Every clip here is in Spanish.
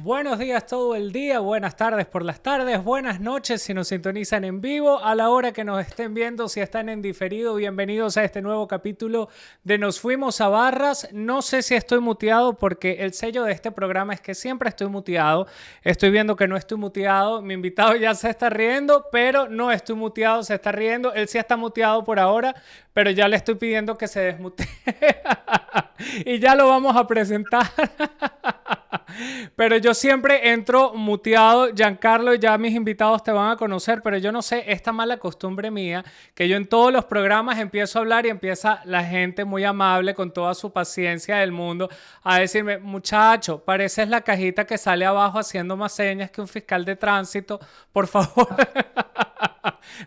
Buenos días todo el día, buenas tardes por las tardes, buenas noches si nos sintonizan en vivo, a la hora que nos estén viendo, si están en diferido, bienvenidos a este nuevo capítulo de Nos Fuimos a Barras. No sé si estoy muteado porque el sello de este programa es que siempre estoy muteado. Estoy viendo que no estoy muteado, mi invitado ya se está riendo, pero no estoy muteado, se está riendo. Él sí está muteado por ahora, pero ya le estoy pidiendo que se desmutee y ya lo vamos a presentar. Pero yo siempre entro muteado, Giancarlo, ya mis invitados te van a conocer, pero yo no sé, esta mala costumbre mía, que yo en todos los programas empiezo a hablar y empieza la gente muy amable, con toda su paciencia del mundo, a decirme, muchacho, pareces la cajita que sale abajo haciendo más señas que un fiscal de tránsito, por favor.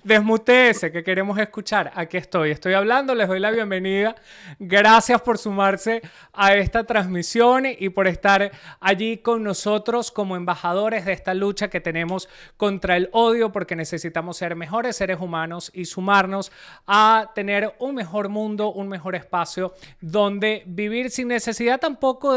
Desmutéese, que queremos escuchar. Aquí estoy hablando, les doy la bienvenida. Gracias por sumarse a esta transmisión y por estar allí con nosotros como embajadores de esta lucha que tenemos contra el odio, porque necesitamos ser mejores seres humanos y sumarnos a tener un mejor mundo, un mejor espacio donde vivir sin necesidad tampoco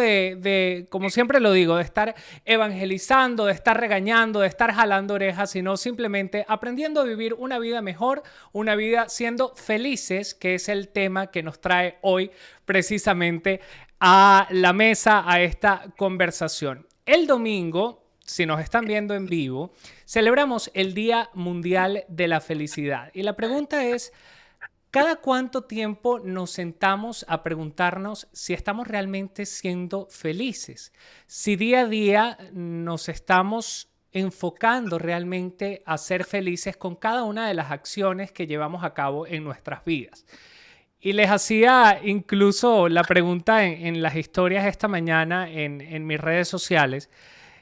como siempre lo digo, de estar evangelizando, de estar regañando, de estar jalando orejas, sino simplemente aprendiendo a vivir una vida mejor, una vida siendo felices, que es el tema que nos trae hoy precisamente a la mesa, a esta conversación. El domingo, si nos están viendo en vivo, celebramos el Día Mundial de la Felicidad. Y la pregunta es, ¿cada cuánto tiempo nos sentamos a preguntarnos si estamos realmente siendo felices? Si día a día nos estamos enfocando realmente a ser felices con cada una de las acciones que llevamos a cabo en nuestras vidas. Y les hacía incluso la pregunta en las historias esta mañana en mis redes sociales,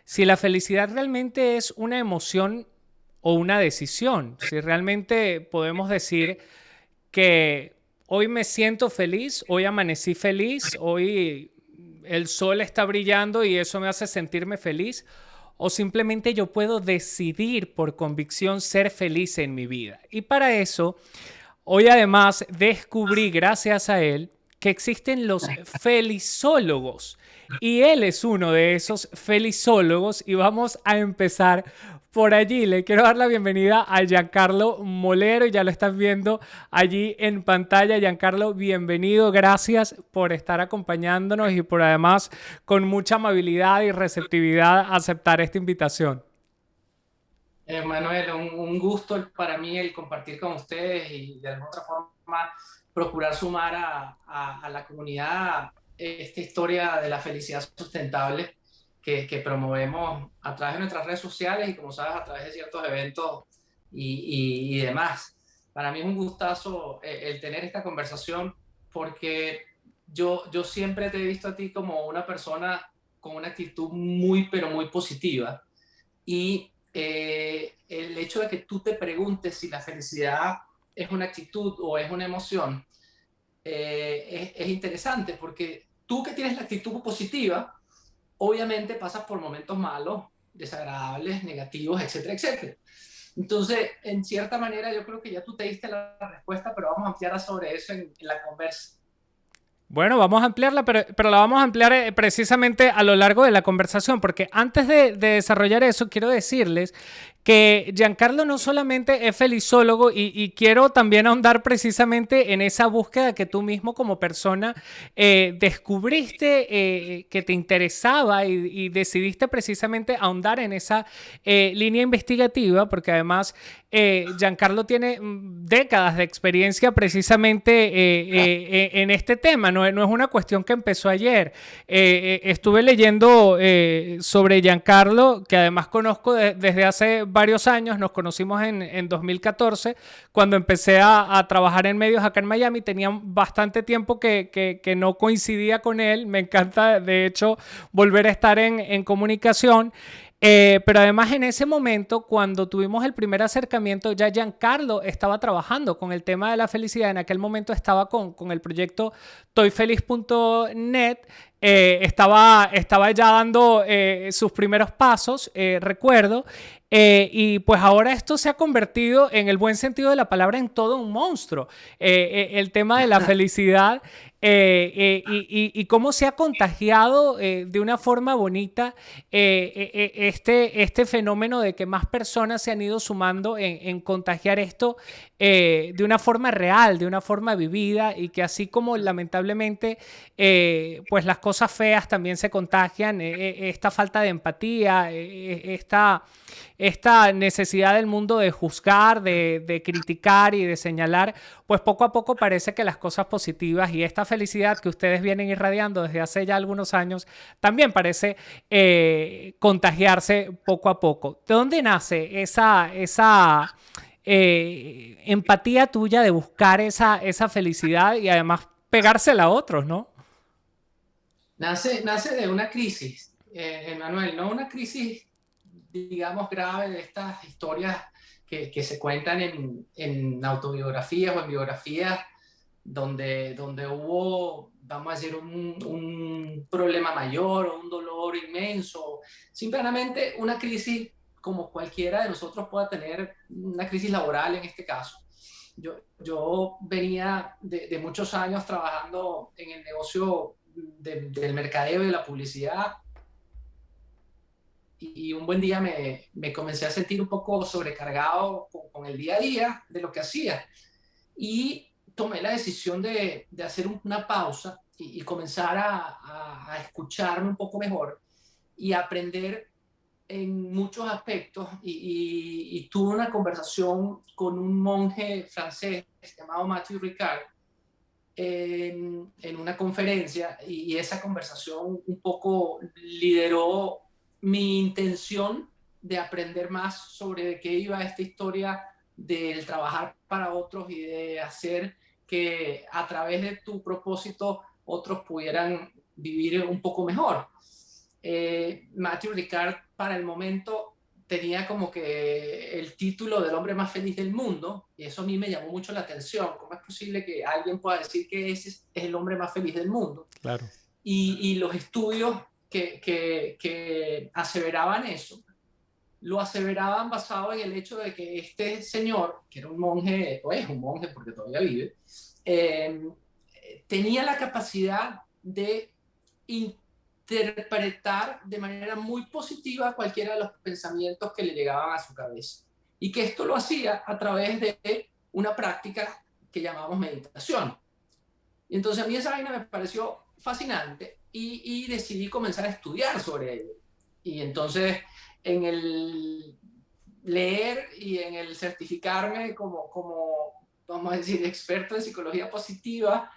si la felicidad realmente es una emoción o una decisión, si realmente podemos decir que hoy me siento feliz, hoy amanecí feliz, hoy el sol está brillando y eso me hace sentirme feliz, o simplemente yo puedo decidir por convicción ser feliz en mi vida. Y para eso, hoy además descubrí, gracias a él, que existen los felizólogos. Y él es uno de esos felizólogos y vamos a empezar por allí. Le quiero dar la bienvenida a Giancarlo Molero, ya lo están viendo allí en pantalla. Giancarlo, bienvenido, gracias por estar acompañándonos y por además con mucha amabilidad y receptividad aceptar esta invitación. Manuel, un gusto para mí el compartir con ustedes y de alguna otra forma procurar sumar a la comunidad esta historia de la felicidad sustentable que promovemos a través de nuestras redes sociales y, como sabes, a través de ciertos eventos y demás. Para mí es un gustazo el tener esta conversación porque yo siempre te he visto a ti como una persona con una actitud muy, pero muy positiva. Y el hecho de que tú te preguntes si la felicidad es una actitud o es una emoción es interesante porque tú que tienes la actitud positiva, obviamente pasas por momentos malos, desagradables, negativos, etcétera, etcétera. Entonces, en cierta manera, yo creo que ya tú te diste la respuesta, pero vamos a ampliar sobre eso en la conversa. Bueno, vamos a ampliarla, pero la vamos a ampliar precisamente a lo largo de la conversación, porque antes de desarrollar eso, quiero decirles que Giancarlo no solamente es felizólogo y quiero también ahondar precisamente en esa búsqueda que tú mismo como persona descubriste que te interesaba y decidiste precisamente ahondar en esa línea investigativa, porque además Giancarlo tiene décadas de experiencia precisamente en este tema, no es una cuestión que empezó ayer. Estuve leyendo sobre Giancarlo, que además conozco desde hace varios años, nos conocimos en 2014, cuando empecé a trabajar en medios acá en Miami, tenía bastante tiempo que no coincidía con él, me encanta de hecho volver a estar en comunicación. Pero además en ese momento, cuando tuvimos el primer acercamiento, ya Giancarlo estaba trabajando con el tema de la felicidad. En aquel momento estaba con el proyecto toyfeliz.net. Estaba ya dando sus primeros pasos, recuerdo. Y pues ahora esto se ha convertido, en el buen sentido de la palabra, en todo un monstruo. El tema de la felicidad y cómo se ha contagiado de una forma bonita este fenómeno de que más personas se han ido sumando en contagiar esto de una forma real, de una forma vivida, y que así como lamentablemente pues las cosas feas también se contagian, esta falta de empatía, esta necesidad del mundo de juzgar, de criticar y de señalar, pues poco a poco parece que las cosas positivas y esta felicidad que ustedes vienen irradiando desde hace ya algunos años también parece contagiarse poco a poco. ¿De dónde nace esa empatía tuya de buscar esa felicidad y además pegársela a otros, ¿no? Nace de una crisis, Manuel, no una crisis, digamos, grave de estas historias que se cuentan en autobiografías o en biografías donde hubo, vamos a decir, un problema mayor o un dolor inmenso, simplemente una crisis como cualquiera de nosotros pueda tener, una crisis laboral en este caso. Yo venía de muchos años trabajando en el negocio del mercadeo y de la publicidad, y un buen día me comencé a sentir un poco sobrecargado con el día a día de lo que hacía. Y tomé la decisión de hacer una pausa y comenzar a escucharme un poco mejor y aprender en muchos aspectos. Y tuve una conversación con un monje francés llamado Mathieu Ricard en una conferencia, y esa conversación un poco lideró mi intención de aprender más sobre de qué iba esta historia del trabajar para otros y de hacer que a través de tu propósito otros pudieran vivir un poco mejor. Matthew Ricard para el momento tenía como que el título del hombre más feliz del mundo, y eso a mí me llamó mucho la atención. ¿Cómo es posible que alguien pueda decir que ese es el hombre más feliz del mundo? Claro. Y los estudios que aseveraban eso, lo aseveraban basado en el hecho de que este señor, que era un monje, o es un monje porque todavía vive, eh, tenía la capacidad de interpretar de manera muy positiva cualquiera de los pensamientos que le llegaban a su cabeza. Y que esto lo hacía a través de una práctica que llamamos meditación. Y entonces a mí esa vaina me pareció fascinante y decidí comenzar a estudiar sobre ello. Y entonces en el leer y en el certificarme como, vamos a decir, experto en psicología positiva,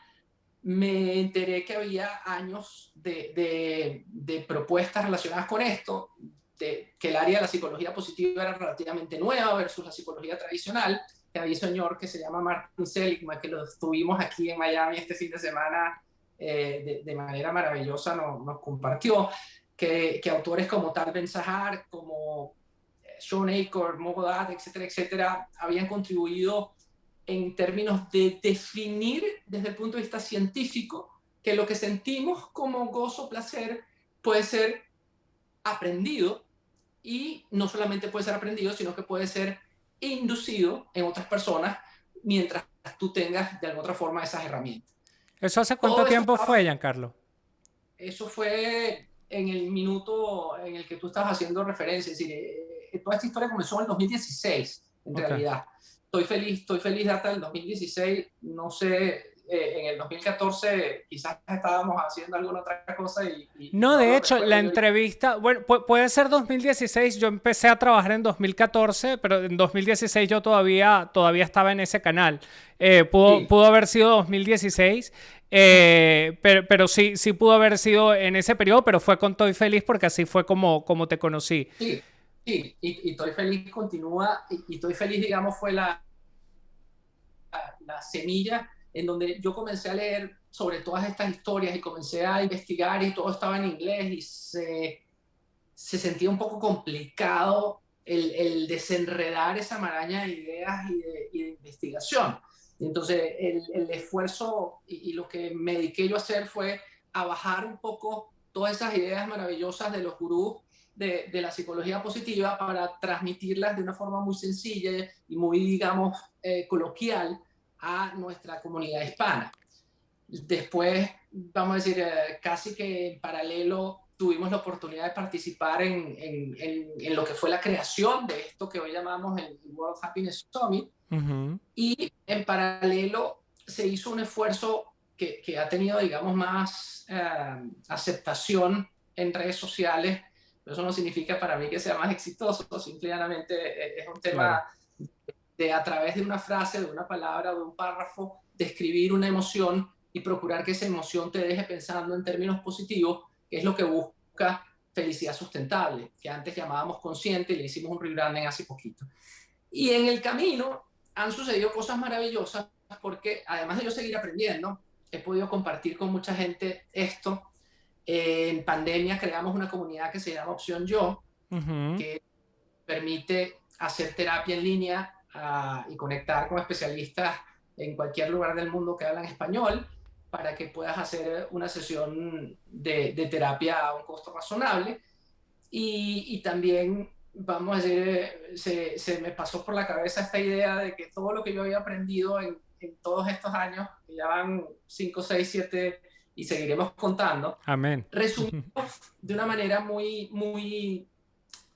me enteré que había años de propuestas relacionadas con esto, que el área de la psicología positiva era relativamente nueva versus la psicología tradicional, que había un señor que se llama Martin Seligman, que lo estuvimos aquí en Miami este fin de semana, de manera maravillosa nos compartió, que autores como Tal Ben-Sahar, como Sean Achor, Mogod, etcétera, etcétera, habían contribuido en términos de definir desde el punto de vista científico que lo que sentimos como gozo, placer, puede ser aprendido, y no solamente puede ser aprendido, sino que puede ser inducido en otras personas mientras tú tengas de alguna otra forma esas herramientas. ¿Eso hace cuánto Todo esto tiempo estaba, fue, Giancarlo? eso fue en el minuto en el que tú estabas haciendo referencia, es decir, toda esta historia comenzó en el 2016, en Ok. realidad. Estoy feliz hasta el 2016, no sé, en el 2014 quizás estábamos haciendo alguna otra cosa y No, no de lo hecho, la recuerdo. entrevista, bueno, puede ser 2016, yo empecé a trabajar en 2014, pero en 2016 yo todavía estaba en ese canal. Sí, Pudo haber sido 2016, pero sí, sí pudo haber sido en ese periodo, pero fue con Toy Feliz porque así fue como te conocí. sí, sí, y estoy feliz, continúa, y estoy feliz, digamos, fue la semilla en donde yo comencé a leer sobre todas estas historias y comencé a investigar, y todo estaba en inglés y se sentía un poco complicado el desenredar esa maraña de ideas y de investigación. Entonces el esfuerzo y lo que me dediqué yo a hacer fue a bajar un poco todas esas ideas maravillosas de los gurús de la psicología positiva para transmitirlas de una forma muy sencilla y muy, digamos, coloquial a nuestra comunidad hispana. Después, vamos a decir, casi que en paralelo tuvimos la oportunidad de participar en lo que fue la creación de esto que hoy llamamos el World Happiness Summit, Ujú. y en paralelo se hizo un esfuerzo que ha tenido, digamos, más aceptación en redes sociales. Pero eso no significa para mí que sea más exitoso, simplemente es un tema Claro. de, a través de una frase, de una palabra, de un párrafo, describir una emoción y procurar que esa emoción te deje pensando en términos positivos, que es lo que busca Felicidad Sustentable, que antes llamábamos Consciente, y le hicimos un rebranding hace poquito. Y en el camino han sucedido cosas maravillosas, porque además de yo seguir aprendiendo, he podido compartir con mucha gente esto. En pandemia creamos una comunidad que se llama Opción Yo, Ujú. que permite hacer terapia en línea y conectar con especialistas en cualquier lugar del mundo que hablan español para que puedas hacer una sesión de terapia a un costo razonable. Y también, vamos a decir, se me pasó por la cabeza esta idea de que todo lo que yo había aprendido en todos estos años, que ya van 5, 6, 7 y seguiremos contando, Amén. resumirlo de una manera muy, muy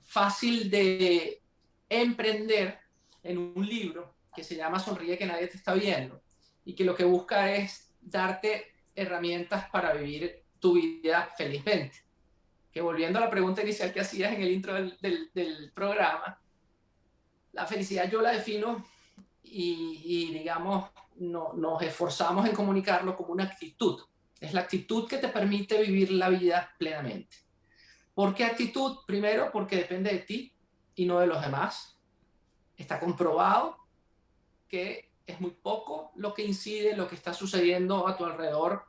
fácil de emprender en un libro que se llama Sonríe que nadie te está viendo y que lo que busca es darte herramientas para vivir tu vida felizmente. Que volviendo a la pregunta inicial que hacías en el intro del programa, la felicidad yo la defino y digamos, nos esforzamos en comunicarlo como una actitud. Es la actitud que te permite vivir la vida plenamente. ¿Por qué actitud? Primero, porque depende de ti y no de los demás. Está comprobado que es muy poco lo que incide, lo que está sucediendo a tu alrededor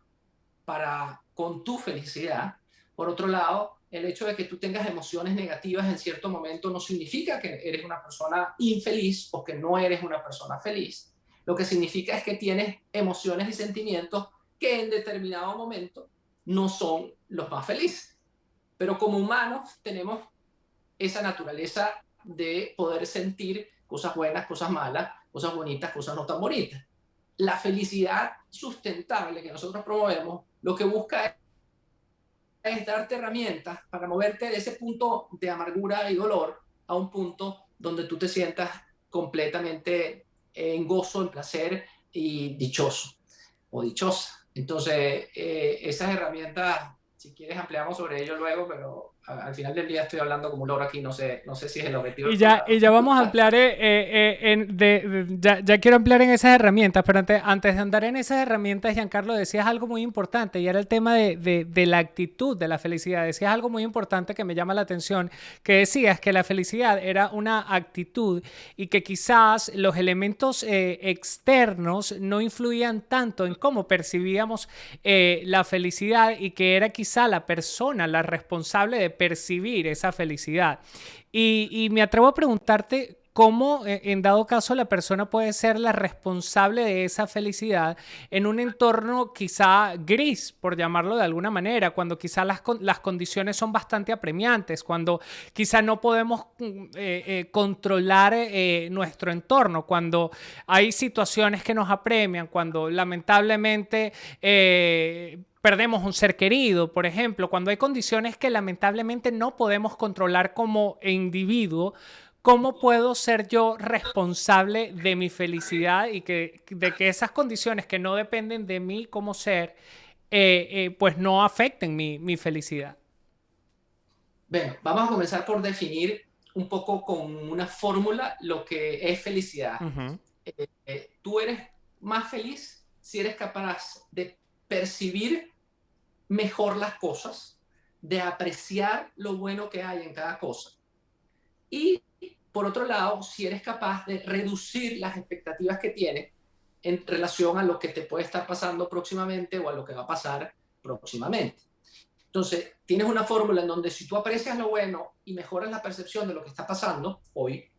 con tu felicidad. Por otro lado, el hecho de que tú tengas emociones negativas en cierto momento no significa que eres una persona infeliz o que no eres una persona feliz. Lo que significa es que tienes emociones y sentimientos que en determinado momento no son los más felices. Pero como humanos tenemos esa naturaleza de poder sentir cosas buenas, cosas malas, cosas bonitas, cosas no tan bonitas. La felicidad sustentable que nosotros promovemos lo que busca es darte herramientas para moverte de ese punto de amargura y dolor a un punto donde tú te sientas completamente en gozo, en placer y dichoso o dichosa. Entonces, esas herramientas, si quieres ampliamos sobre ello luego, pero al final del día estoy hablando como un loro aquí, no sé si es el objetivo del Y programa. ya vamos a ampliar, ya quiero ampliar en esas herramientas, pero antes de andar en esas herramientas, Giancarlo, decías algo muy importante y era el tema de la actitud de la felicidad. Decías algo muy importante que me llama la atención, que decías que la felicidad era una actitud y que quizás los elementos externos no influían tanto en cómo percibíamos la felicidad y que era quizá la persona la responsable de percibir esa felicidad. Y me atrevo a preguntarte cómo, en dado caso, la persona puede ser la responsable de esa felicidad en un entorno quizá gris, por llamarlo de alguna manera, cuando quizá las condiciones son bastante apremiantes, cuando quizá no podemos controlar nuestro entorno, cuando hay situaciones que nos apremian, cuando lamentablemente perdemos un ser querido, por ejemplo, cuando hay condiciones que lamentablemente no podemos controlar como individuo. ¿Cómo puedo ser yo responsable de mi felicidad y de que esas condiciones que no dependen de mí como ser, pues no afecten mi felicidad? Bueno, vamos a comenzar por definir un poco con una fórmula lo que es felicidad. Ujú. Tú eres más feliz si eres capaz de percibir mejor las cosas, de apreciar lo bueno que hay en cada cosa. Y por otro lado, si eres capaz de reducir las expectativas que tienes en relación a lo que te puede estar pasando próximamente o a lo que va a pasar próximamente. Entonces, tienes una fórmula en donde si tú aprecias lo bueno y mejoras la percepción de lo que está pasando hoy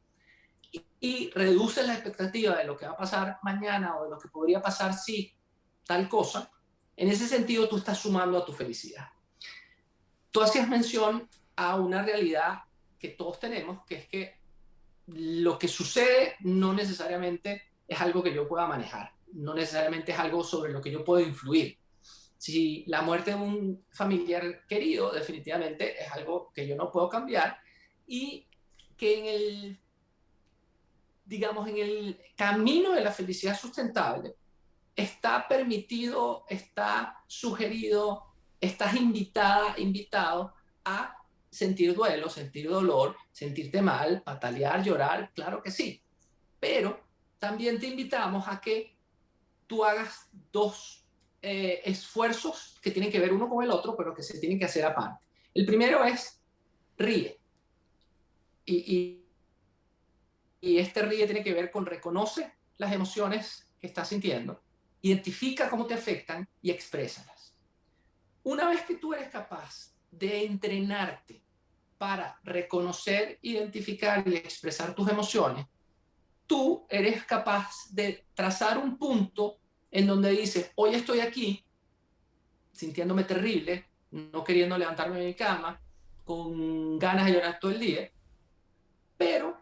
y reduces la expectativa de lo que va a pasar mañana o de lo que podría pasar si tal cosa, en ese sentido tú estás sumando a tu felicidad. Tú hacías mención a una realidad que todos tenemos, que es que lo que sucede no necesariamente es algo que yo pueda manejar, no necesariamente es algo sobre lo que yo puedo influir. Si la muerte de un familiar querido definitivamente es algo que yo no puedo cambiar y que digamos, en el camino de la felicidad sustentable está permitido, está sugerido, estás invitado a sentir duelo, sentir dolor, sentirte mal, patalear, llorar, claro que sí. Pero también te invitamos a que tú hagas dos esfuerzos que tienen que ver uno con el otro, pero que se tienen que hacer aparte. El primero es ríe. Y, y, y este ríe tiene que ver con reconoce las emociones que estás sintiendo, identifica cómo te afectan y exprésalas. Una vez que tú eres capaz de entrenarte para reconocer, identificar y expresar tus emociones, tú eres capaz de trazar un punto en donde dices, hoy estoy aquí sintiéndome terrible, no queriendo levantarme de mi cama, con ganas de llorar todo el día, pero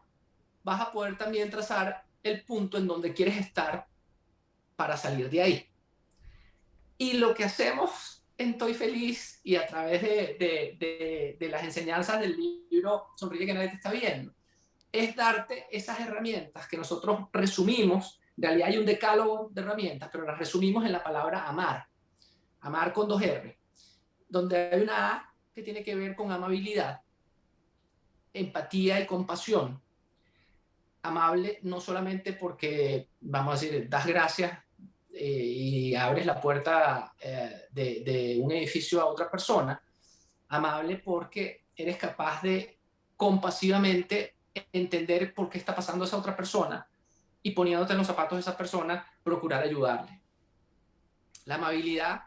vas a poder también trazar el punto en donde quieres estar para salir de ahí. Y lo que hacemos en Estoy Feliz y a través de las enseñanzas del libro Sonríe que nadie te está viendo, es darte esas herramientas que nosotros resumimos. En realidad hay un decálogo de herramientas, pero las resumimos en la palabra amar. Amar con 2 R, donde hay una A que tiene que ver con amabilidad, empatía y compasión. Amable no solamente porque, vamos a decir, das gracias y abres la puerta de un edificio a otra persona. Amable porque eres capaz de compasivamente entender por qué está pasando esa otra persona y poniéndote en los zapatos de esa persona, procurar ayudarle. La amabilidad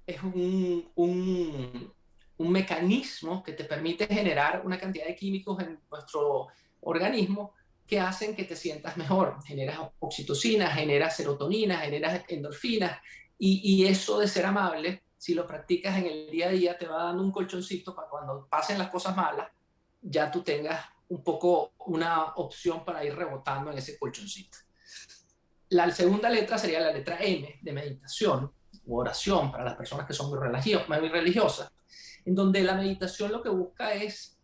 es un mecanismo que te permite generar una cantidad de químicos en nuestro organismo que hacen que te sientas mejor. Generas oxitocina, generas serotonina, generas endorfinas, y eso de ser amable, si lo practicas en el día a día, te va dando un colchoncito para cuando pasen las cosas malas, ya tú tengas un poco una opción para ir rebotando en ese colchoncito. La segunda letra sería la letra M de meditación o oración para las personas que son muy religiosas, en donde la meditación lo que busca es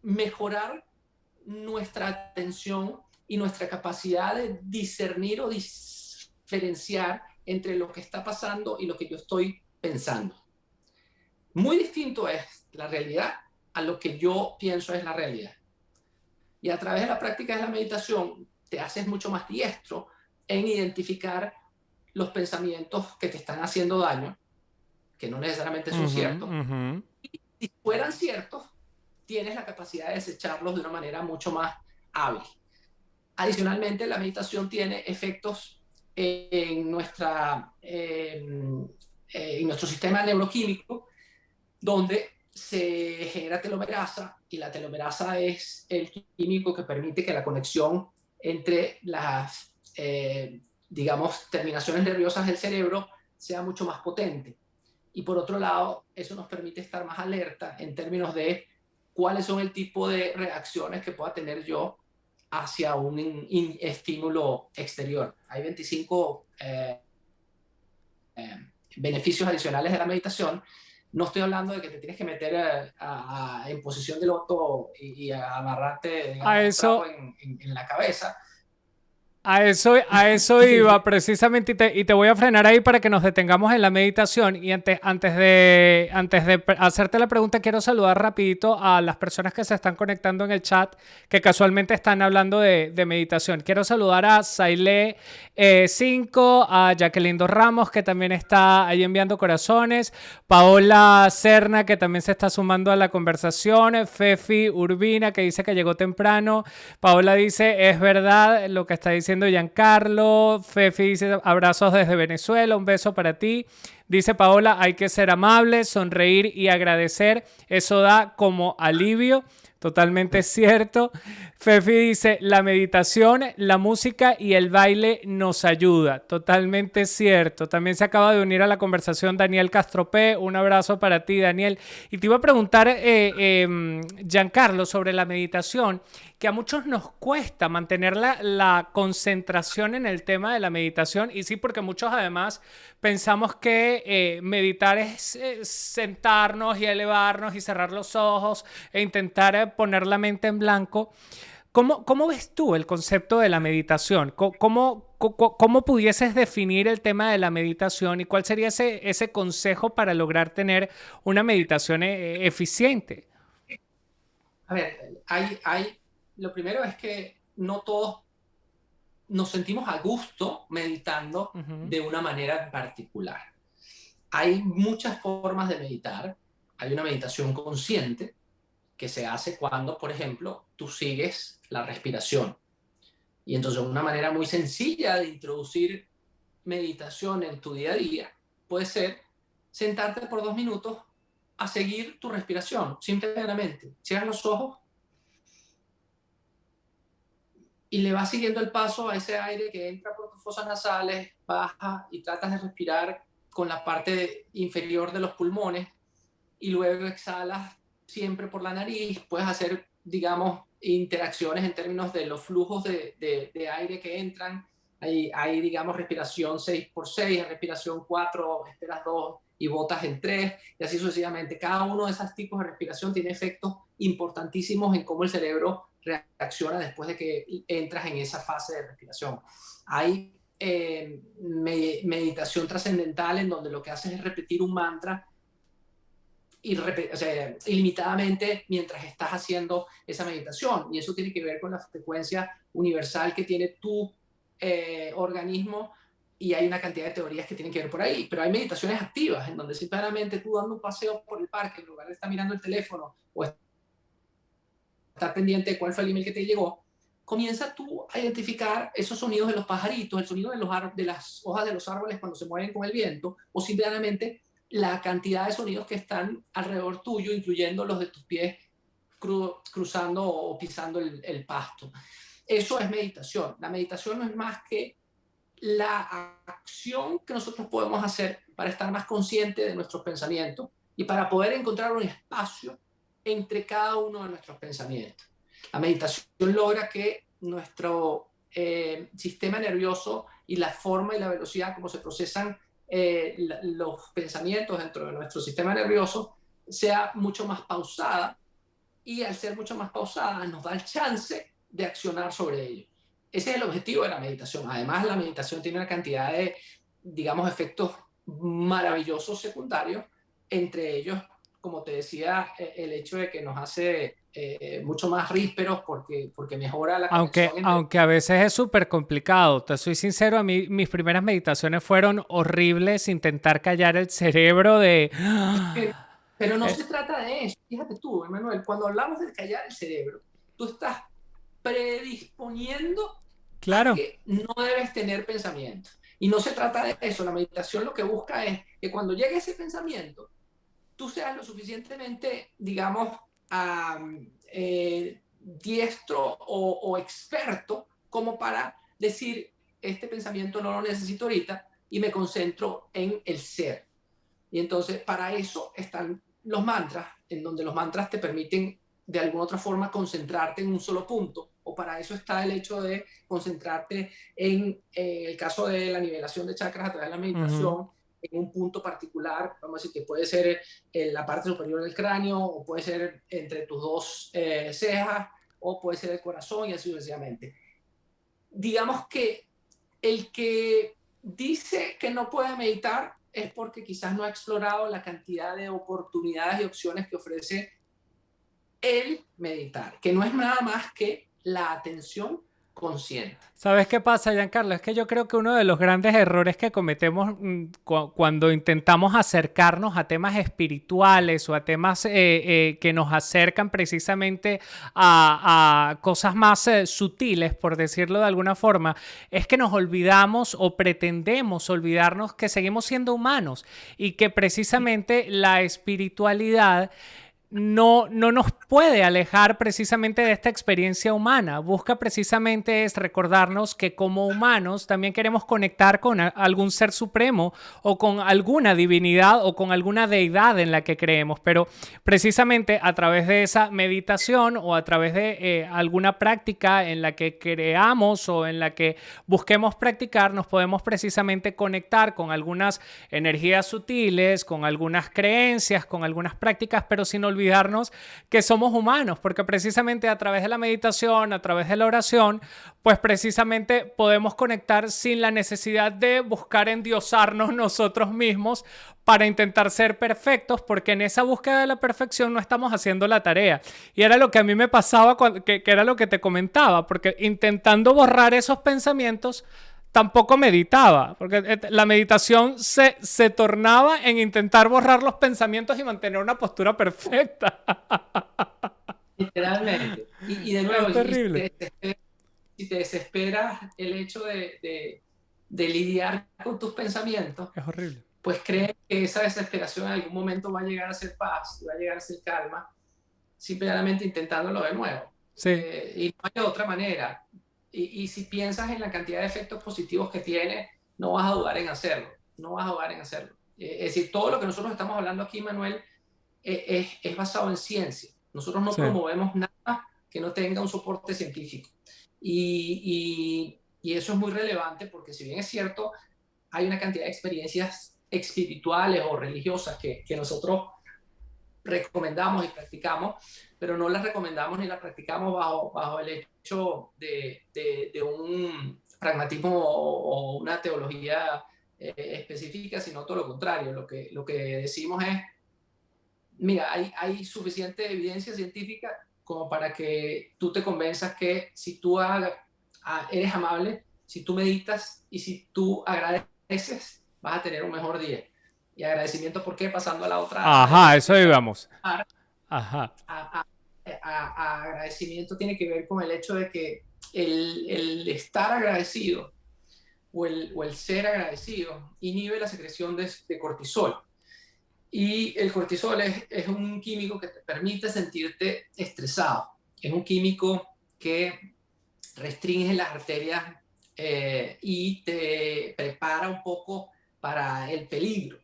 mejorar nuestra atención y nuestra capacidad de discernir o diferenciar entre lo que está pasando y lo que yo estoy pensando. Muy distinto es la realidad a lo que yo pienso es la realidad. Y a través de la práctica de la meditación te haces mucho más diestro en identificar los pensamientos que te están haciendo daño, que no necesariamente son ciertos. Si fueran ciertos, tienes la capacidad de desecharlos de una manera mucho más hábil. Adicionalmente, la meditación tiene efectos en nuestro sistema neuroquímico, donde se genera telomerasa, y la telomerasa es el químico que permite que la conexión entre las, digamos, terminaciones nerviosas del cerebro sea mucho más potente. Y por otro lado, eso nos permite estar más alerta en términos de cuáles son el tipo de reacciones que pueda tener yo hacia un estímulo exterior. Hay 25 beneficios adicionales de la meditación. No estoy hablando de que te tienes que meter en posición de loto y amarrarte, digamos, un clavo en la cabeza. A eso iba precisamente y te voy a frenar ahí para que nos detengamos en la meditación. Y antes de hacerte la pregunta, quiero saludar rapidito a las personas que se están conectando en el chat, que casualmente están hablando de meditación. Quiero saludar a Saile 5, a Jacqueline Dos Ramos, que también está ahí enviando corazones, Paola Serna, que también se está sumando a la conversación, Fefi Urbina, que dice que llegó temprano. Paola dice, es verdad lo que está diciendo Giancarlo. Fefi dice, abrazos desde Venezuela, un beso para ti. Dice Paola, hay que ser amable, sonreír y agradecer. Eso da como alivio. Totalmente cierto. Fefi dice, la meditación, la música y el baile nos ayuda. Totalmente cierto. También se acaba de unir a la conversación Daniel Castropé. Un abrazo para ti, Daniel. Y te iba a preguntar, Giancarlo, sobre la meditación, que a muchos nos cuesta mantener la concentración en el tema de la meditación. Y sí, porque muchos además pensamos que meditar es sentarnos y elevarnos y cerrar los ojos e intentar poner la mente en blanco. ¿Cómo ves tú el concepto de la meditación? ¿Cómo pudieses definir el tema de la meditación y cuál sería ese consejo para lograr tener una meditación eficiente? A ver, lo primero es que no todos nos sentimos a gusto meditando de una manera en particular. Hay muchas formas de meditar. Hay una meditación consciente que se hace cuando, por ejemplo, tú sigues la respiración. Y entonces una manera muy sencilla de introducir meditación en tu día a día puede ser sentarte por 2 minutos a seguir tu respiración, simplemente. Cierras los ojos y le vas siguiendo el paso a ese aire que entra por tus fosas nasales, baja y tratas de respirar con la parte inferior de los pulmones y luego exhalas siempre por la nariz. Puedes hacer, digamos, interacciones en términos de los flujos de aire que entran. Hay, digamos, respiración 6x6, respiración 4, esperas 2 y botas en 3, y así sucesivamente. Cada uno de esos tipos de respiración tiene efectos importantísimos en cómo el cerebro reacciona después de que entras en esa fase de respiración. Hay meditación trascendental en donde lo que haces es repetir un mantra o sea, ilimitadamente mientras estás haciendo esa meditación. Y eso tiene que ver con la frecuencia universal que tiene tu organismo, y hay una cantidad de teorías que tienen que ver por ahí. Pero hay meditaciones activas en donde simplemente tú dando un paseo por el parque, en lugar de estar mirando el teléfono o estar pendiente de cuál fue el email que te llegó, comienza tú a identificar esos sonidos de los pajaritos, el sonido de las hojas de los árboles cuando se mueven con el viento, o simplemente la cantidad de sonidos que están alrededor tuyo, incluyendo los de tus pies cruzando o pisando el pasto. Eso es meditación. La meditación no es más que la acción que nosotros podemos hacer para estar más conscientes de nuestros pensamientos y para poder encontrar un espacio entre cada uno de nuestros pensamientos. La meditación logra que nuestro sistema nervioso y la forma y la velocidad como se procesan los pensamientos dentro de nuestro sistema nervioso sea mucho más pausada, y al ser mucho más pausada nos da el chance de accionar sobre ello. Ese es el objetivo de la meditación. Además, la meditación tiene una cantidad de, digamos, efectos maravillosos secundarios, entre ellos, como te decía, el hecho de que nos hace mucho más rísperos porque mejora la conexión aunque a veces es súper complicado. Te soy sincero, a mí mis primeras meditaciones fueron horribles, intentar callar el cerebro de... Pero no se trata de eso. Fíjate tú, Emanuel, cuando hablamos de callar el cerebro, tú estás predisponiendo a Claro. que no debes tener pensamiento. Y no se trata de eso. La meditación lo que busca es que cuando llegue ese pensamiento, tú seas lo suficientemente, digamos, diestro o experto como para decir, este pensamiento no lo necesito ahorita y me concentro en el ser. Y entonces para eso están los mantras, en donde los mantras te permiten de alguna otra forma concentrarte en un solo punto, o para eso está el hecho de concentrarte en el caso de la nivelación de chakras a través de la meditación, en un punto particular. Vamos a decir que puede ser en la parte superior del cráneo, o puede ser entre tus dos cejas, o puede ser el corazón, y así sucesivamente. Digamos que el que dice que no puede meditar es porque quizás no ha explorado la cantidad de oportunidades y opciones que ofrece el meditar, que no es nada más que la atención consciente. ¿Sabes qué pasa, Giancarlo? Es que yo creo que uno de los grandes errores que cometemos cuando intentamos acercarnos a temas espirituales o a temas que nos acercan precisamente a cosas más sutiles, por decirlo de alguna forma, es que nos olvidamos o pretendemos olvidarnos que seguimos siendo humanos y que precisamente la espiritualidad no nos puede alejar precisamente de esta experiencia humana. Busca precisamente es recordarnos que como humanos también queremos conectar con algún ser supremo o con alguna divinidad o con alguna deidad en la que creemos, pero precisamente a través de esa meditación o a través de alguna práctica en la que creamos o en la que busquemos practicar, nos podemos precisamente conectar con algunas energías sutiles, con algunas creencias, con algunas prácticas, pero sin olvidarnos que somos humanos, porque precisamente a través de la meditación, a través de la oración, pues precisamente podemos conectar sin la necesidad de buscar endiosarnos nosotros mismos para intentar ser perfectos, porque en esa búsqueda de la perfección no estamos haciendo la tarea. Y era lo que a mí me pasaba, que era lo que te comentaba, porque intentando borrar esos pensamientos, tampoco meditaba, porque la meditación se tornaba en intentar borrar los pensamientos y mantener una postura perfecta. Literalmente. Y de nuevo, Es terrible. si te desesperas el hecho de lidiar con tus pensamientos, Es horrible. pues creen que esa desesperación en algún momento va a llegar a ser paz, va a llegar a ser calma, simplemente intentándolo de nuevo. Sí, Y no hay otra manera. Y si piensas en la cantidad de efectos positivos que tiene, no vas a dudar en hacerlo. No vas a dudar en hacerlo. Es decir, todo lo que nosotros estamos hablando aquí, Manuel, es basado en ciencia. Nosotros no sí. promovemos nada que no tenga un soporte científico. Y eso es muy relevante porque si bien es cierto, hay una cantidad de experiencias espirituales o religiosas que nosotros recomendamos y practicamos, pero no las recomendamos ni las practicamos bajo el hecho de un pragmatismo o una teología específica, sino todo lo contrario. Lo que decimos es, mira, hay suficiente evidencia científica como para que tú te convenzas que si tú eres amable, si tú meditas y si tú agradeces, vas a tener un mejor día. Y agradecimiento, ¿por qué? Pasando a la otra Ajá, área eso de íbamos. Ajá. agradecimiento tiene que ver con el hecho de que el estar agradecido o el ser agradecido inhibe la secreción de cortisol. Y el cortisol es un químico que te permite sentirte estresado. Es un químico que restringe las arterias y te prepara un poco para el peligro.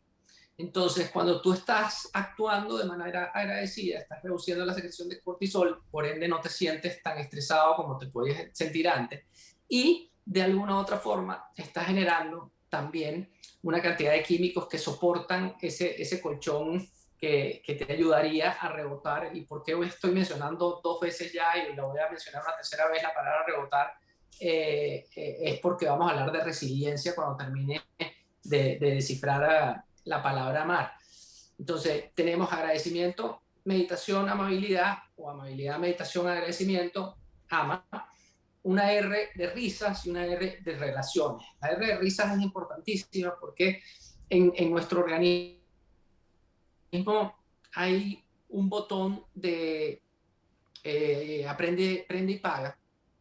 Entonces, cuando tú estás actuando de manera agradecida, estás reduciendo la secreción de cortisol, por ende no te sientes tan estresado como te podías sentir antes. Y de alguna u otra forma, estás generando también una cantidad de químicos que soportan ese colchón que te ayudaría a rebotar. ¿Y por qué estoy mencionando dos veces ya y lo voy a mencionar una tercera vez la palabra rebotar? Es porque vamos a hablar de resiliencia cuando termine de descifrar la palabra amar. Entonces, tenemos agradecimiento, meditación, amabilidad, o amabilidad, meditación, agradecimiento, ama, una R de risas y una R de relaciones. La R de risas es importantísima porque en nuestro organismo hay un botón de prende y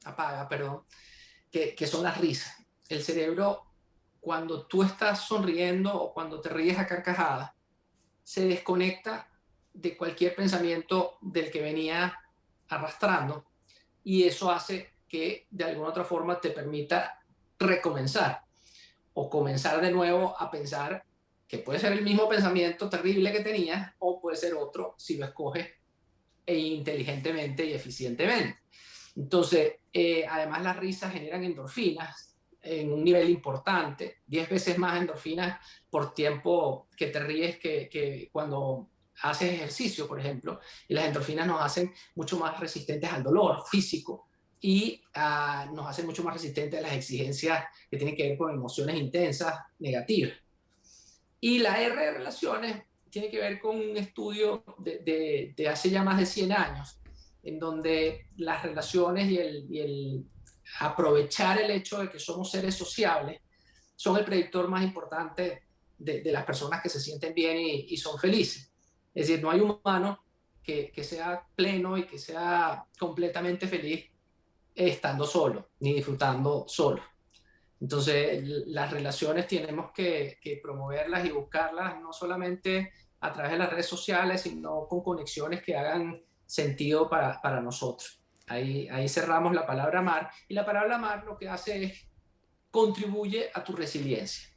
apaga, perdón, que son las risas. El cerebro, cuando tú estás sonriendo o cuando te ríes a carcajadas, se desconecta de cualquier pensamiento del que venía arrastrando y eso hace que de alguna otra forma te permita recomenzar o comenzar de nuevo a pensar que puede ser el mismo pensamiento terrible que tenías o puede ser otro si lo escoges inteligentemente y eficientemente. Entonces, además las risas generan endorfinas en un nivel importante, 10 veces más endorfinas por tiempo que te ríes que cuando haces ejercicio, por ejemplo, y las endorfinas nos hacen mucho más resistentes al dolor físico y nos hacen mucho más resistentes a las exigencias que tienen que ver con emociones intensas, negativas. Y la R de relaciones tiene que ver con un estudio de hace ya más de 100 años, en donde las relaciones y el aprovechar el hecho de que somos seres sociables son el predictor más importante de las personas que se sienten bien y son felices. Es decir, no hay un humano que sea pleno y que sea completamente feliz estando solo, ni disfrutando solo. Entonces, las relaciones tenemos que promoverlas y buscarlas no solamente a través de las redes sociales, sino con conexiones que hagan sentido para nosotros. Ahí cerramos la palabra amar. Y la palabra amar lo que hace es contribuye a tu resiliencia,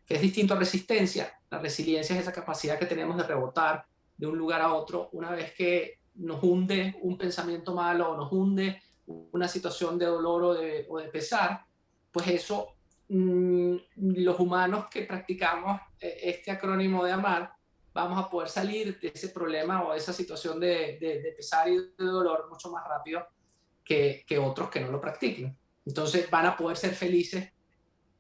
que es distinto a resistencia. La resiliencia es esa capacidad que tenemos de rebotar de un lugar a otro una vez que nos hunde un pensamiento malo o nos hunde una situación de dolor o de pesar, pues eso, los humanos que practicamos este acrónimo de amar, vamos a poder salir de ese problema o de esa situación de pesar y de dolor mucho más rápido que otros que no lo practiquen. Entonces van a poder ser felices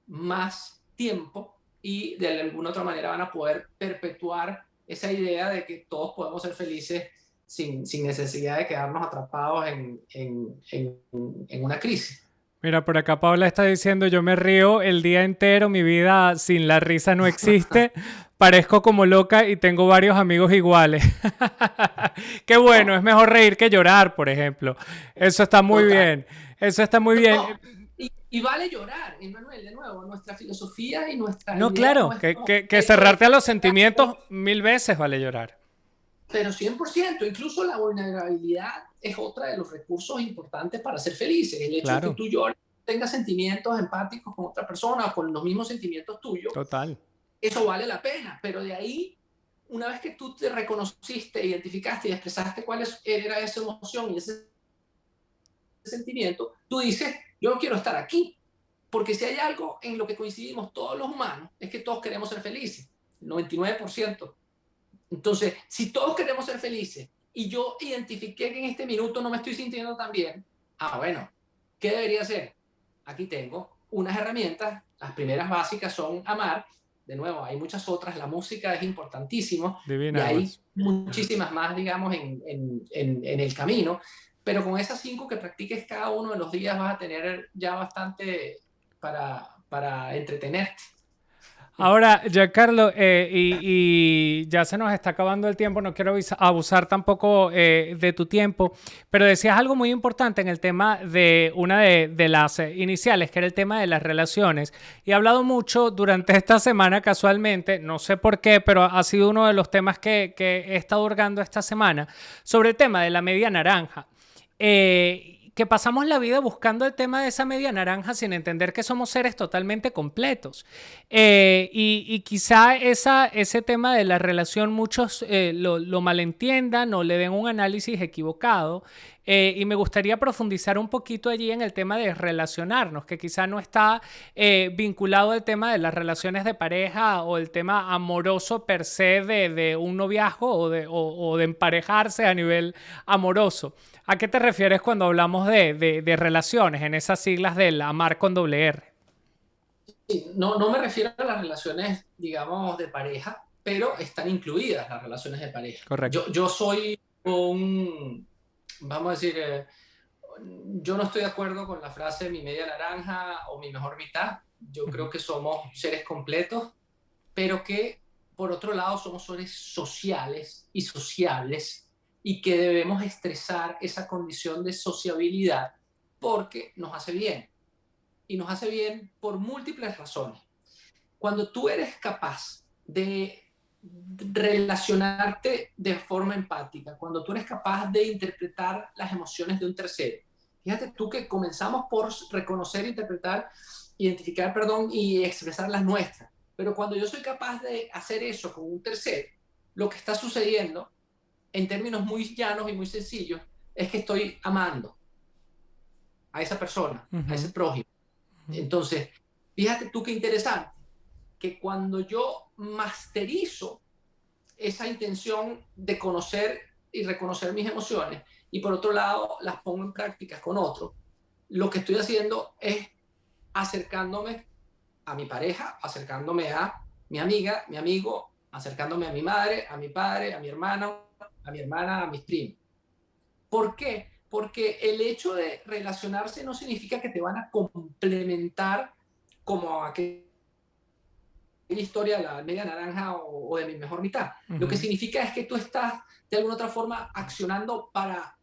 más tiempo y de alguna otra manera van a poder perpetuar esa idea de que todos podemos ser felices sin necesidad de quedarnos atrapados en una crisis. Mira, por acá Paula está diciendo, yo me río el día entero, mi vida sin la risa no existe, parezco como loca y tengo varios amigos iguales. Qué bueno, es mejor reír que llorar, por ejemplo. Eso está muy Total. bien, eso está muy No, bien. Y vale llorar, Emmanuel, de nuevo, nuestra filosofía y nuestra No, idea no claro, es como que cerrarte a los sentimientos 1000 veces vale llorar. pero 100%, incluso la vulnerabilidad es otra de los recursos importantes para ser felices. El hecho de que Claro, tú llores, tengas sentimientos empáticos con otra persona o con los mismos sentimientos tuyos, total. eso vale la pena. Pero de ahí, una vez que tú te reconociste, identificaste y expresaste cuál era esa emoción y ese sentimiento, tú dices, yo no quiero estar aquí. Porque si hay algo en lo que coincidimos todos los humanos, es que todos queremos ser felices, el 99%. Entonces, si todos queremos ser felices y yo identifiqué que en este minuto no me estoy sintiendo tan bien, bueno, ¿qué debería hacer? Aquí tengo unas herramientas. Las primeras básicas son amar. De nuevo, hay muchas otras. La música es importantísimo y Divina hay además. muchísimas más, digamos, en el camino. Pero con esas 5 que practiques cada uno de los días vas a tener ya bastante para entretenerte. Ahora, Giancarlo, y ya se nos está acabando el tiempo, no quiero abusar tampoco de tu tiempo, pero decías algo muy importante en el tema de una de las iniciales, que era el tema de las relaciones. Y he hablado mucho durante esta semana, casualmente, no sé por qué, pero ha sido uno de los temas que he estado hurgando esta semana, sobre el tema de la media naranja. Que pasamos la vida buscando el tema de esa media naranja sin entender que somos seres totalmente completos. Y quizá ese tema de la relación muchos lo malentiendan o le den un análisis equivocado. Y me gustaría profundizar un poquito allí en el tema de relacionarnos, que quizá no está vinculado al tema de las relaciones de pareja o el tema amoroso per se de un noviazgo o de emparejarse a nivel amoroso. ¿A qué te refieres cuando hablamos de relaciones, en esas siglas del amar con doble R? Sí, no me refiero a las relaciones, digamos, de pareja, pero están incluidas las relaciones de pareja. Correcto. Yo soy vamos a decir, yo no estoy de acuerdo con la frase mi media naranja o mi mejor mitad. Yo creo que somos seres completos, pero que por otro lado somos seres sociales y sociables y que debemos estresar esa condición de sociabilidad porque nos hace bien y nos hace bien por múltiples razones. Cuando tú eres capaz de relacionarte de forma empática, cuando tú eres capaz de interpretar las emociones de un tercero, fíjate tú que comenzamos por reconocer, interpretar, identificar, perdón, y expresar las nuestras, pero cuando yo soy capaz de hacer eso con un tercero, lo que está sucediendo en términos muy llanos y muy sencillos es que estoy amando a esa persona, a ese prójimo. Entonces, fíjate tú qué interesante, que cuando yo masterizo esa intención de conocer y reconocer mis emociones y por otro lado las pongo en práctica con otro, lo que estoy haciendo es acercándome a mi pareja, acercándome a mi amiga, mi amigo, acercándome a mi madre, a mi padre, a mi hermano, a mi hermana, a mis primos. ¿Por qué? Porque el hecho de relacionarse no significa que te van a complementar como aquella historia de la media naranja o de mi mejor mitad. Lo que significa es que tú estás de alguna otra forma accionando para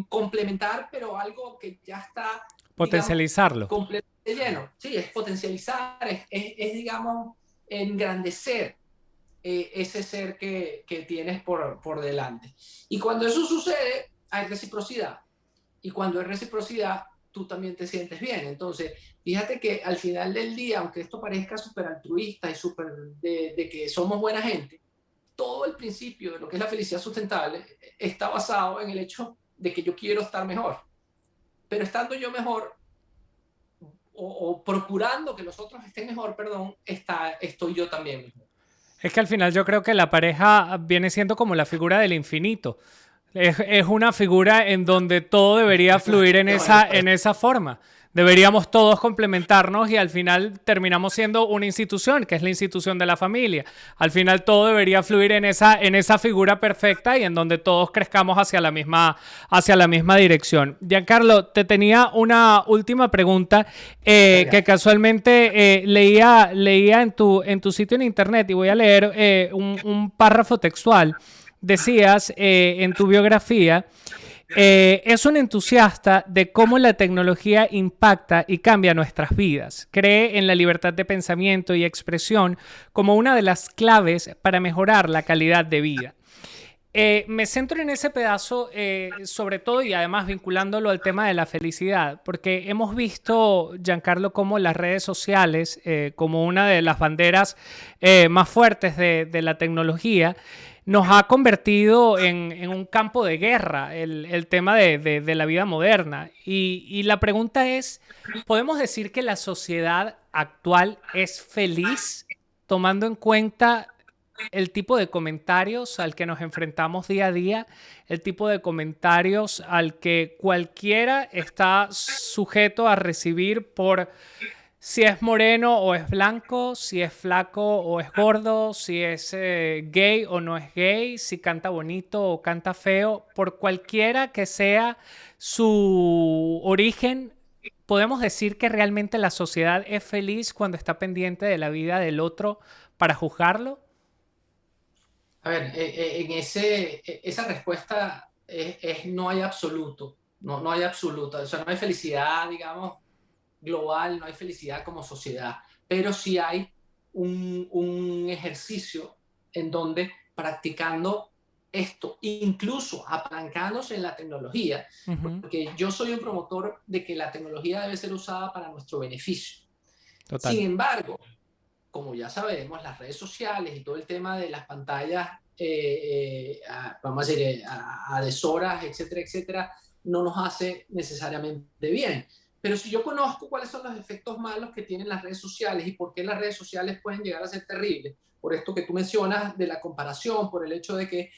complementar, pero algo que ya está, digamos, Potencializarlo. completamente lleno. Sí, es potencializar, digamos, engrandecer ese ser que tienes por delante. Y cuando eso sucede, hay reciprocidad. Y cuando hay reciprocidad, tú también te sientes bien. Entonces, fíjate que al final del día, aunque esto parezca súper altruista y súper de que somos buena gente, todo el principio de lo que es la felicidad sustentable está basado en el hecho de que yo quiero estar mejor. Pero estando yo mejor, o procurando que los otros estén mejor, perdón, estoy yo también mejor. Es que al final yo creo que la pareja viene siendo como la figura del infinito. Es una figura en donde todo debería fluir en esa forma. Deberíamos todos complementarnos y al final terminamos siendo una institución, que es la institución de la familia. Al final todo debería fluir en esa figura perfecta y en donde todos crezcamos hacia la misma dirección. Giancarlo, te tenía una última pregunta que casualmente leía en tu sitio en internet y voy a leer un párrafo textual. Decías en tu biografía Es un entusiasta de cómo la tecnología impacta y cambia nuestras vidas. Cree en la libertad de pensamiento y expresión como una de las claves para mejorar la calidad de vida. Me centro en ese pedazo, sobre todo y además vinculándolo al tema de la felicidad, porque hemos visto, Giancarlo, como las redes sociales, como una de las banderas más fuertes de la tecnología, nos ha convertido en un campo de guerra el tema de la vida moderna. Y la pregunta es, ¿podemos decir que la sociedad actual es feliz tomando en cuenta el tipo de comentarios al que nos enfrentamos día a día, el tipo de comentarios al que cualquiera está sujeto a recibir por si es moreno o es blanco, si es flaco o es gordo, si es gay o no es gay, si canta bonito o canta feo, por cualquiera que sea su origen? ¿Podemos decir que realmente la sociedad es feliz cuando está pendiente de la vida del otro para juzgarlo? A ver, esa respuesta no hay absoluto, no hay absoluto, o sea, no hay felicidad, digamos, global, no hay felicidad como sociedad, pero sí hay un ejercicio en donde practicando esto, incluso apalancándose en la tecnología, Ujú. porque yo soy un promotor de que la tecnología debe ser usada para nuestro beneficio. Total. Sin embargo, como ya sabemos, las redes sociales y todo el tema de las pantallas, vamos a decir, a deshoras, etcétera, etcétera, no nos hace necesariamente bien. Pero si yo conozco cuáles son los efectos malos que tienen las redes sociales y por qué las redes sociales pueden llegar a ser terribles, por esto que tú mencionas de la comparación, por el hecho de que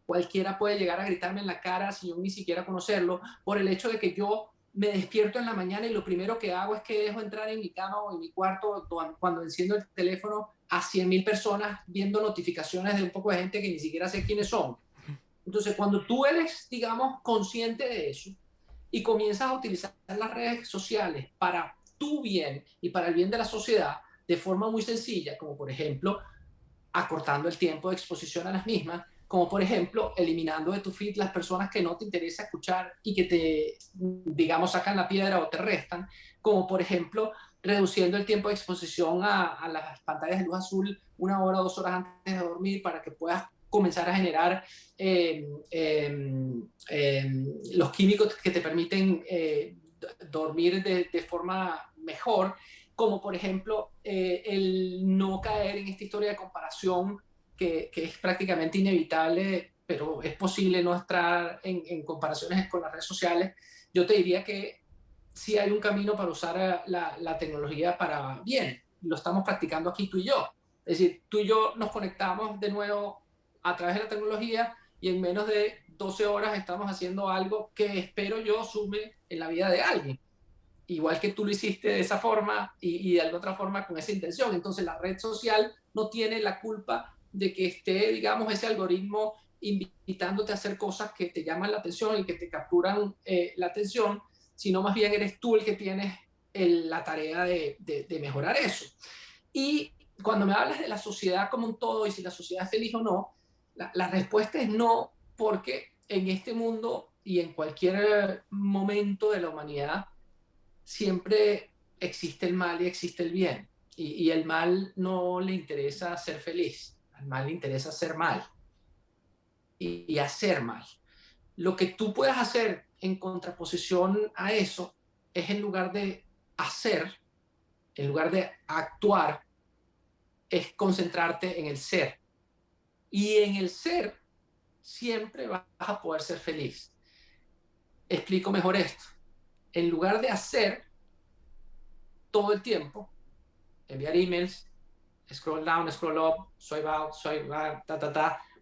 cualquiera puede llegar a gritarme en la cara sin yo ni siquiera conocerlo, por el hecho de que yo me despierto en la mañana y lo primero que hago es que dejo entrar en mi cama o en mi cuarto cuando enciendo el teléfono a 100.000 personas viendo notificaciones de un poco de gente que ni siquiera sé quiénes son. Entonces, cuando tú eres, digamos, consciente de eso y comienzas a utilizar las redes sociales para tu bien y para el bien de la sociedad de forma muy sencilla, como por ejemplo acortando el tiempo de exposición a las mismas, como por ejemplo eliminando de tu feed las personas que no te interesa escuchar y que te, digamos, sacan la piedra o te restan, como por ejemplo reduciendo el tiempo de exposición a las pantallas de luz azul 1 hora o 2 horas antes de dormir para que puedas comenzar a generar los químicos que te permiten dormir de forma mejor, como por ejemplo el no caer en esta historia de comparación que es prácticamente inevitable, pero es posible no estar en comparaciones con las redes sociales. Yo te diría que sí hay un camino para usar la tecnología para bien. Lo estamos practicando aquí tú y yo. Es decir, tú y yo nos conectamos de nuevo a través de la tecnología y en menos de 12 horas estamos haciendo algo que espero yo sume en la vida de alguien, igual que tú lo hiciste de esa forma y de otra forma con esa intención. Entonces la red social no tiene la culpa de que esté, digamos, ese algoritmo invitándote a hacer cosas que te llaman la atención y que te capturan la atención, sino más bien eres tú el que tienes la tarea de mejorar eso. Y cuando me hablas de la sociedad como un todo y si la sociedad es feliz o no, la respuesta es no, porque en este mundo y en cualquier momento de la humanidad siempre existe el mal y existe el bien. Y el mal no le interesa ser feliz, al mal le interesa ser mal y hacer mal. Lo que tú puedes hacer en contraposición a eso es en lugar de hacer, en lugar de actuar, es concentrarte en el ser. Y en el ser siempre vas a poder ser feliz. Explico mejor esto. En lugar de hacer todo el tiempo, enviar emails, scroll down, scroll up, swipe back,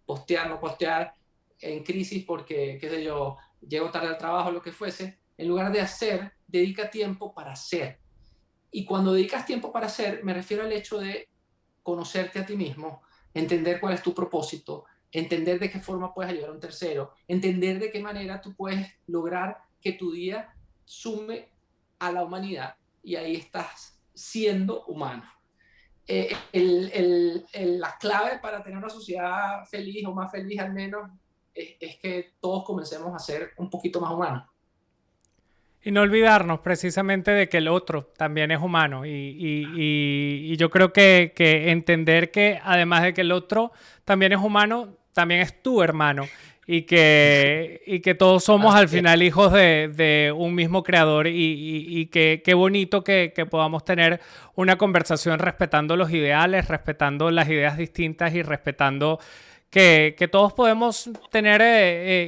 postear, no postear, en crisis porque, qué sé yo, llego tarde al trabajo, lo que fuese, en lugar de hacer, dedica tiempo para hacer. Y cuando dedicas tiempo para hacer, me refiero al hecho de conocerte a ti mismo, entender cuál es tu propósito, entender de qué forma puedes ayudar a un tercero, entender de qué manera tú puedes lograr que tu día sume a la humanidad y ahí estás siendo humano. La clave para tener una sociedad feliz o más feliz al menos es que todos comencemos a ser un poquito más humanos. Y no olvidarnos precisamente de que el otro también es humano. Y yo creo que entender que además de que el otro también es humano, también es tu hermano. Y que todos somos Así al es. final hijos de un mismo creador. Y que qué bonito que podamos tener una conversación respetando los ideales, respetando las ideas distintas y respetando que todos podemos tener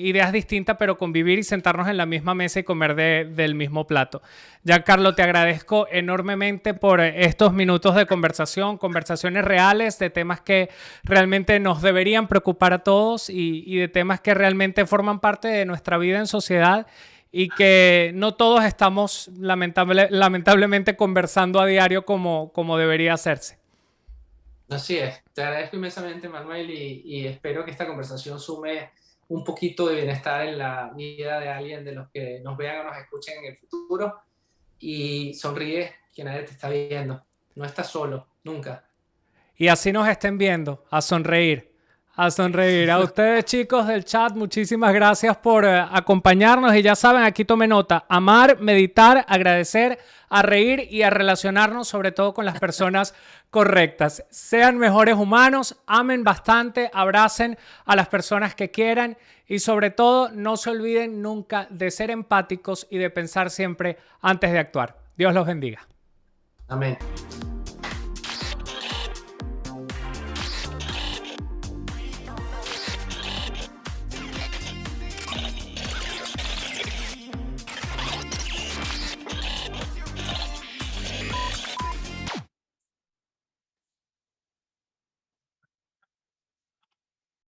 ideas distintas, pero convivir y sentarnos en la misma mesa y comer del mismo plato. Giancarlo, te agradezco enormemente por estos minutos de conversación, conversaciones reales de temas que realmente nos deberían preocupar a todos y de temas que realmente forman parte de nuestra vida en sociedad y que no todos estamos lamentablemente conversando a diario como debería hacerse. Así es. Te agradezco inmensamente, Manuel, y espero que esta conversación sume un poquito de bienestar en la vida de alguien de los que nos vean o nos escuchen en el futuro. Y sonríe que nadie te está viendo. No estás solo, nunca. Y así nos estén viendo, a sonreír. A sonreír. A ustedes, chicos del chat, muchísimas gracias por acompañarnos. Y ya saben, aquí tome nota: amar, meditar, agradecer, a reír y a relacionarnos sobre todo con las personas correctas. Sean mejores humanos, amen bastante, abracen a las personas que quieran y sobre todo no se olviden nunca de ser empáticos y de pensar siempre antes de actuar. Dios los bendiga. Amén.